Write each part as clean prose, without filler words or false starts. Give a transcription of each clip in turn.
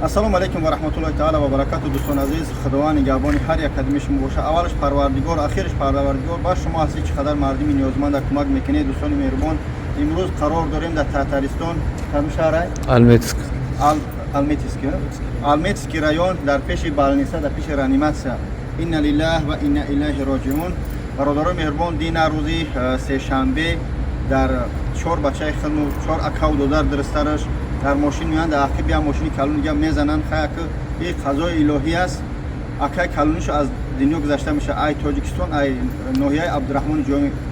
السلام علیکم و رحمت الله تعالی و برکاته. دوستان عزیز، خداوند نگهبان هر یک قدمشون باشه. اولش پروردگار، آخرش پروردگار. با شما هستی چقدر مردمی نیازمند کمک میکنید. دوستان مهربان، امروز قرار داریم در تاتارستان کدوم شهر؟ آلمتسک رایون در پیش بالنیسا، در پیش رانیماتسا. این لله و اینا الیه راجعون. برادران مهربان، دین روزی سه شنبه در 4 بچه خانم 4 اکاو دادر درسترش در ماشین میان، در عقب یا ماشین کلون دیگه میزنن. خیلی که یک قضای الهی است. اکای کلونش از دنیا گذشته میشه. ای تاجیکستان، ای ناحیه عبدالرحمن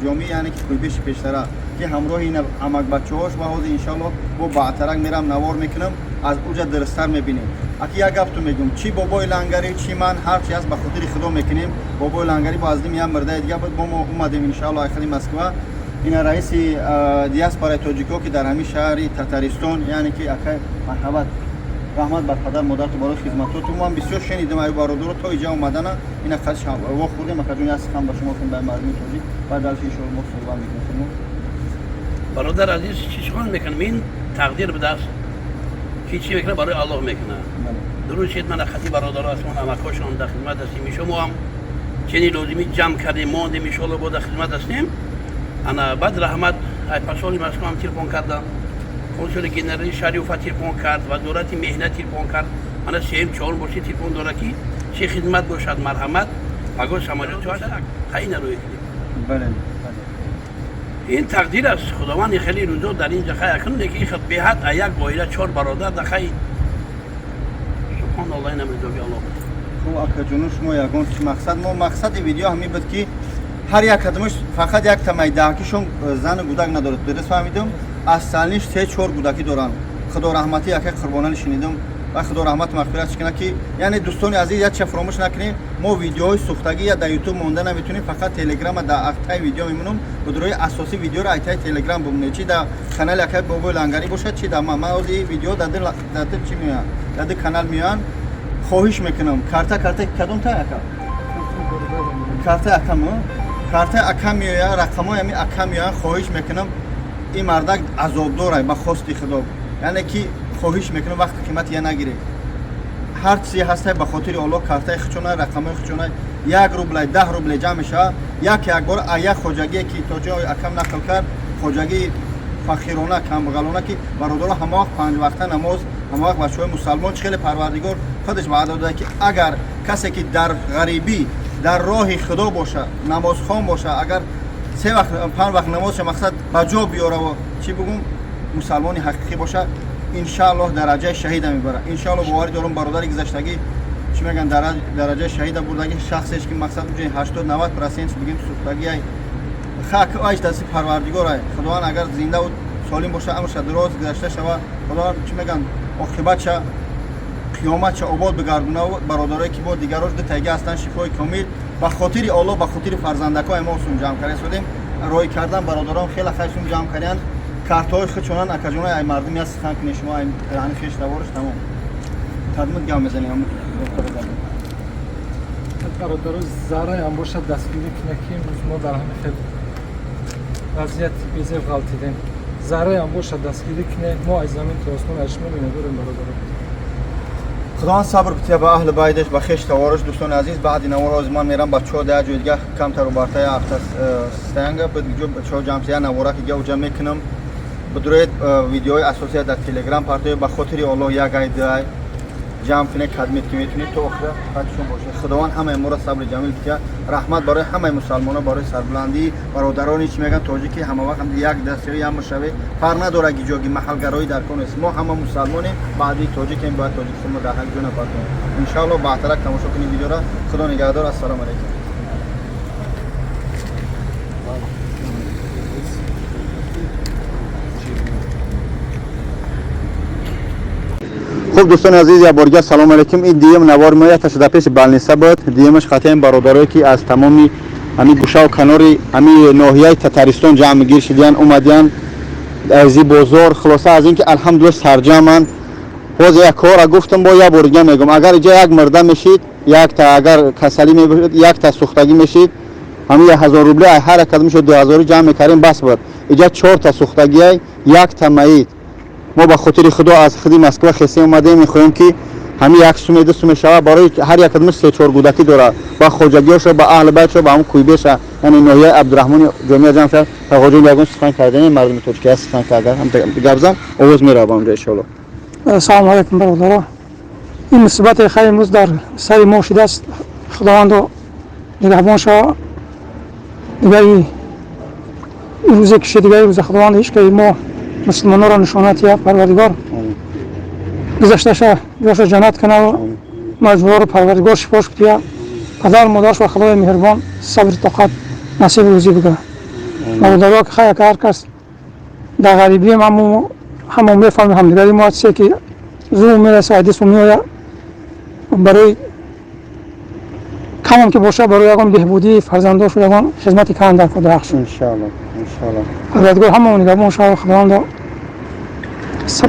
جامی، یعنی که کوی پیشتره که همراه این امک بچه‌هاش و حاضر ان شاء الله با بعترک میرم نوار میکنم، از اونجا درستر میبینیم. اکی یک گفت میگم چی بابای لنگری چی من هر چی از به خاطر خدا میکنیم. بابای لنگری با از میام مرده دیگه بود ما اومدیم ان شاء الله اخری مسکو. این رئیس دیاسپورای تاجیکو که در همین شهر تاتارستان، یعنی که اکای مرحبا رحمت بر پدر مادر تو برای خدمتاتون. من بسیار شنیدم ای برادر تا اینجا اومدن. این خاطر وقت خوردم مکجونی از خام با شما کن در مردم تاجیک بعد از این شما صحبت میکنم. برادر عزیز چی کار میکنم؟ این تقدیر به دست چی میکنه برای الله میکنه. درود شد. من خطی برادر اسمان امکاشون در خدمت هستیم. شما هم چنین لازمی جمع کردیم ماندیم ان شاء الله با در خدمت هستیم. انا بعد رحمت های پرسولی مسکو هم تلفن کردم، کنسول گنرالی شریف تلفن کرد و دولت مهنت تلفن کرد. انا سیم چهار باشی تلفن داره که چه خدمت باشد مرحمت اگر سماجت تو هست خیلی نروی کنیم. بله. این تقدیر است. خداوند خیلی روزا در اینجا خیلی کنه که خط به حد یک عائله 4 برادر در خیلی سبحان الله این امر دوگی الله. خب اکا جون شما یگان چی مقصد؟ ما مقصد ویدیو همین بود که هر یک قدمش فقط یک تمایداکیشون زن گودک ندارد. درست فهمیدم؟ از سالش 3-4 گودکی دارن. خدا رحمتی یک قربانان شنیدم و خدا رحمت مغفرت کنه که یعنی دوستان عزیز یک چه فراموش نکنید. ما ویدیوهای سوختگی یا در یوتیوب مونده نمیتونیم، فقط تلگرام در اکتای ویدیو میمونم. بدروی اساسی ویدیو را اکتای تلگرام بمونه، چی در کانال اکای بابای لنگری باشه چی در ما اولی ویدیو در چی میاد در کانال میان. خواهش میکنم کارت کدوم تا اکا کارت اکا میاد رقمای همین اکا میاد. خواهش میکنم این مردک عذاب داره با خواستی خدا، یعنی که خواهش میکنم وقت قیمت یا نگیره. هر چیزی هسته به خاطر الله کارت خچونه رقمای خچونه 1 روبل 10 روبل جمع شه. یک بار آیا خوجگی که تو جای اکم نقل کرد، خوجگی فقیرانه کمبغلانه که برادر همه وقت 5 وقته نماز همه وقت بچه‌های مسلمان خیلی پروردگار خودش وعده داده که اگر کسی که در غریبی در راه خدا باشه نماز خوان باشه، اگر 3 وقت 5 وقت نمازش مقصد بجا بیاره و چی بگم مسلمانی حقیقی باشه، ان شاء الله درجه شهید میبره. ان شاء الله باور دارم برادر گذشتگی چی میگن درجه شهید بردگی شخصش که مقصد اونجا 80-90% بگیم سوختگی خاک آیش دست پروردگار. خداوند اگر زنده و سالم باشه عمرش دراز گذشته شوه، خدا چی میگن عاقبت شه قیامت شه آباد بگردونه و برادرایی که با دیگراش ده تایگه هستن شفای کامل به خاطر الله به خاطر فرزندکای ما سون جمع کرده شدیم. رای کردن برادران خیلی خیشون جمع کردن کارتای خچونان اکجونای ای مردمی از خان کنه شما این یعنی خیش دورش تمام خدمت گام میزنیم. هم برادر زاره هم باشه دستگیری کنه که ما در همین خیلی وضعیت بزرگ غلطیدیم. زاره هم باشه دستگیری کنه ما از زمین تا آسمان اشمه میندوریم برادر. خداوند صبر بده به اهل بیتش به خیش توارش. دوستان عزیز بعد این نوار زمان میرم بچه‌ها در جای دیگه کم تر و برتای افتاس استنگا بعد جو بچه‌ها جمع سیا نوارا که جو جمع میکنم. بدرید ویدیوهای اساسی در تلگرام پارتای به خاطر الله یک ایده جمع کنه خدمت که میتونید تو اخرا خدشون باشه. خداوند همه ما را صبر جمیل بده. رحمت برای همه مسلمانان، برای سربلندی برادرانی چی میگن تاجیکی همه وقت هم یک دستی هم مشابه فرق نداره که جوگی محلگرایی در کن است. ما همه مسلمانیم، بعدی تاجیکیم باید تاجیکستان ما در حق جون پاک کنیم. ان شاء الله بعد تماشا کنید ویدیو را. خدا نگهدار. السلام علیکم. خب دوستان عزیز یا بارگاه سلام علیکم. این دیم نوار ما تشده پیش بالنیسا بود. دیمش خاطر این برادرایی که از تمامی همین گوشه و کناری همین ناحیه تاتارستان جمع گیر شدن اومدن از بازار. خلاصه از اینکه الحمدلله سرجمند باز یک کار گفتم با یا بارگاه میگم اگر اینجا یک مرده میشید یک تا اگر کسلی میبرید یک تا سوختگی میشید همین 1000 روبل هر کدومش 2000 جمع میکردیم بس بود. اینجا 4 تا سوختگی یک تا مایید. ما به خاطر خدا از خدمت مسکو خسته اومدیم میخوایم که ҳами 1 сум 2 сум шава барои ҳар як кадомаш 3-4 кӯдакӣ дора ба хоҷагиёша ба аҳли байтша ба ҳам кӯйбеша яъне ноҳияи абдурахмони ҷомеа ҷамъ шад та хоҷа ягон сухан кардани мардуми тоҷикия сухан карда ҳам гап зад овоз мерава онҷо иншоалло. Ассалому алайкум бародаро. این مصیبت خیلی امروز در سر ما شده است. خداوند نگهبان شاه دیگه این روزی که دیگه روز خداوند هیچ که ما مسلمانان را نشانت یا پروردگار گذشته شه جاش جنت کنه و مجبور پروردگار شفاش بده پدر مادرش و خدای مهربان صبر طاقت نصیب روزی بگه. برادرها که خیلی کار کس در غریبی همه میفهمیم همدیگری ما چه که زور میرسه حدیث میآید برای کم که باشه برای یگان بهبودی فرزنداش و یگان خدمتی کردن در درخش انشاءالله پروردگار همون نگهبان شاه خداوند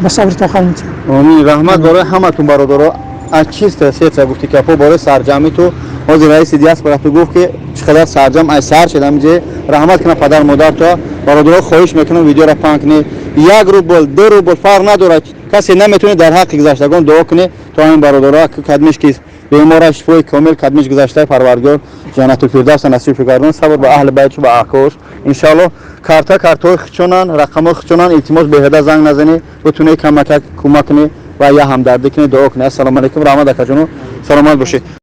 به صبر طاقت میده. آمین. رحمت برای همتون برادرها. از چیست سیت گفتی که برای سرجمی تو از رئیس دیاسپورا تو گفت که چقدر سرجم از سر شدم جه رحمت کنه پدر مادر تو برادرها خواهش میکنم ویدیو را پاک کنه 1 روبل 2 روبل فرق نداره کسی نمیتونه در حق گذشتگان دعا کنه تا این برادرها که کدمش که بیمار شفای کامل کدمش گذشته پروردگار جنت الفردوس نصیب کردن صبر به اهل بیت و به اکاش ان کارتای خچونان رقمای خچونان التماس به هدا زنگ نزنی بتونه کمک کنه و یا همدردی کنه دعا کنه. السلام علیکم رحمت اکا جونو سلامت باشید.